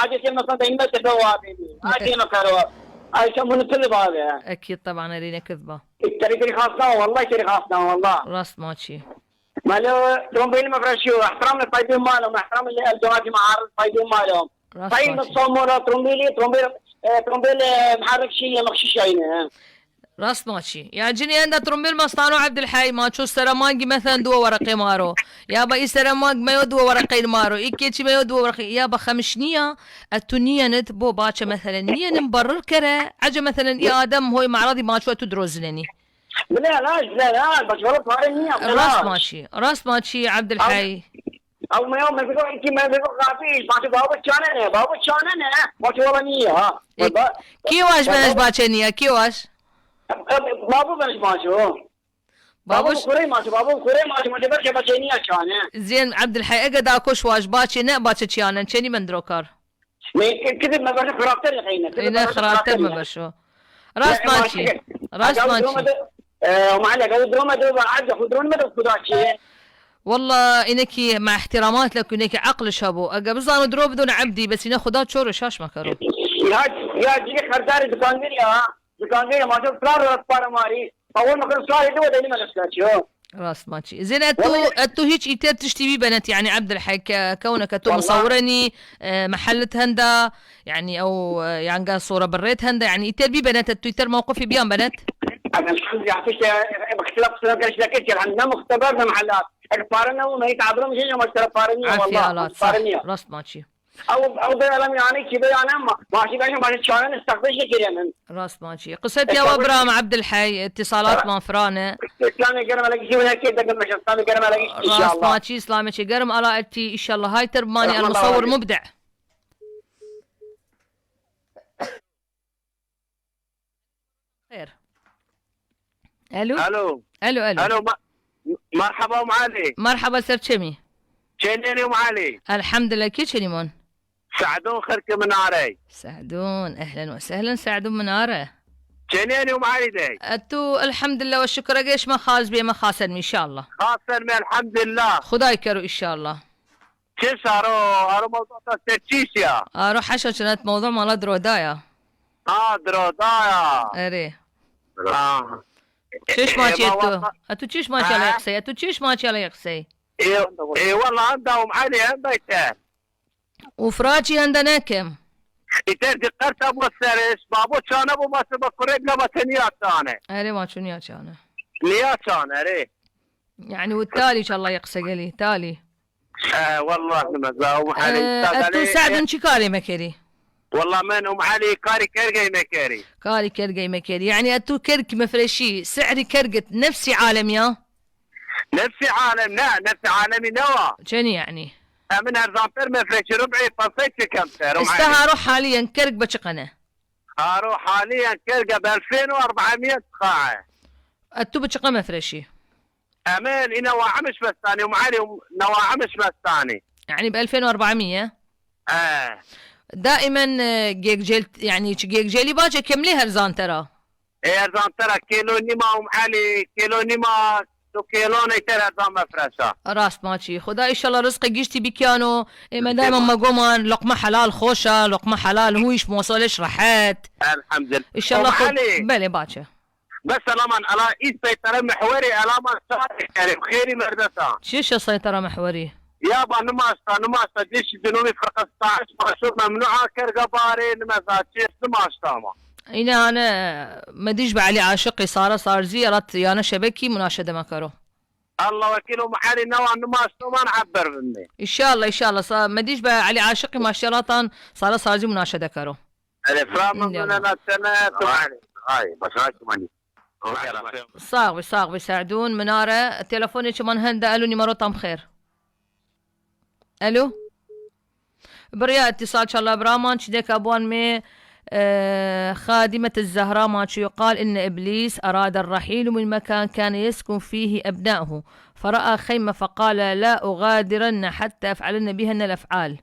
حاجة مثلا دائما تدوابي هاي مكروه هاي يسمونه كذب هذا. اكيد طبعا ارينا كذبه. ترى خاصنا والله ترى خاصنا والله راس ماشي. ما لو ترومبيل ما فرشوا احترام الطيبين مالهم احترام الجماعه مع الطيبين مالهم. طيب الصوموره ترومبيل محرك شيء مخشي شيء راس ماشي يا جني عند ترومبيل مستانو عبد الحي ما شو سرماجي مثلا دو ورقي مارو يابا اي سرماج ما يدو ورقي مارو ايكيتشي ما يدو ورقي يابا خمشنيه التونيه نتبو باتشه مثلا نيه نمبرر كره عجا مثلا يا ادم هو معرضي ما شو تدروزنني لا بس غلط هاي راس ماشي عبد الحي او ما يوم ما بيقول انت ما بيقول غافيش ما بابا كاننا ما والله نيه كيواش بلاش باتشنيه كيواش بابو بلاش ماشو بابو كوري ماشو ما تبرش باتشنيه كانه زين عبد الحي اقعد اكوش واش باتشي نا باتشي انا كني من دروكر كذب ما بلاش خرابتر يا خينا انا خرابتر ما بشو راس ماشي وما عليك ودروما دوبا عاد خضرون ما خداشي والله انك مع احترامات لك انك عقل شابو قبضانو درو بدون عبدي بس هنا خدات شورو شاش مكرو يا جيك خردار دكانديريا ما شوف صار ماري اول ما كان صار يدو دني ما نسكاتشو راس ماشي زين اتو هيك ايتر تشتي بنات يعني عبد الحي كونك اتو مصورني محلة هندا يعني او يعني صورة بريت هندا يعني ايتر بي بنات اتو ايتر موقفي بيان بنات انا الحمد يعطيش باختلاف سنوات لكن عندنا مختبرنا محلات اكبارنا وما يتعبروا مش ما ترفارني والله فارني راس ماشي او بيعلم يعني كذا يعني ماشي باش شلون نستقبل شيء من راس ماشي قصتي يا ابراهيم عبد الحي اتصالات منفرانه اسلامي قرم الاقي شيء هيك دق مش اسلامي قرم الاقي ان شاء الله راس ماشي اسلامي شي قرم الاقي ان شاء الله هاي ترماني المصور مبدع خير الو مرحبا ام علي مرحبا سرشمي شنيني ام علي الحمد لله كيف شنيمون سعدون خيرك مناري سعدون اهلا وسهلا سعدون مناره شنيني ام علي داي اتو الحمد لله والشكر قيش ما خاز بي ما خاسن ان شاء الله خاسن الحمد لله خداي يكرو ان شاء الله كيف ارو موضوع تستيشيا ارو حشو كانت موضوع مال درودايا درودايا اري تشيش ماشي اتو تشيش ماشي على يقسي اتو تشيش ماشي على يقسي اي والله عندهم علي عندها يتار وفراتشي عندنا كم يتار دقرت ابو السرس بابو كان ابو ما سبق قريب لما تنيات انا اري ما شنو كان نيات كان اري يعني والتالي ان شاء الله يقسى قلي تالي والله مزاو علي اتو سعد شكاري مكري والله من ام علي كاري كرقي مكاري كاري كرقي مكاري يعني اتو كرك مفرشي سعري كرقت نفسي عالم يا نفسي عالم لا نفسي عالمي نوا شنو يعني من هالزامبر مفرشي ربعي فصيت كم سعر استها اروح حاليا كرق بشقنه اروح حاليا كرقه ب 2400 قاعه اتو بشقه مفرشي امين انا واعمش بستاني ام علي نواعمش بستاني يعني ب 2400 دائما جيك جيل يعني جيك جيلي باجي كملي هرزان ترى هرزان ترى كيلو نيما ام علي كيلو نيما تو كيلو نيتر هرزان مفرشة راس ماشي خدا ان شاء الله رزقك جيشتي بكيانو اما دائما ما قومان لقمه حلال خوشه لقمه حلال هويش موصلش رحت الحمد لله ان شاء الله بلي باجي بس لما على سيطرة محوري علامة كريم خيري مردسان شيش سيطرة محوري يابا نماستا جيش جنوبي فرقة 16 مشهور ممنوعة كرقة باري نمازاتشيس نماستا ما انا ما ديش بعلي عاشقي صار زيارة يانا شبكي مناشدة مكرو الله وكيله محالي نوع نماستا ما نعبر مني ان شاء الله ما ديش بعلي عاشقي ما شرطا صار زي مناشدة كرو الافرام من انا السنة هاي بس هاي ماني صاغبي ساعدون منارة تلفوني كمان هندا الو نمرو طم خير الو بريا اتصال ان شاء الله برامان شديك ابوان مي خادمة الزهراء ما يقال ان ابليس اراد الرحيل من مكان كان يسكن فيه ابنائه فرأى خيمة فقال لا اغادرن حتى افعلن بهن الافعال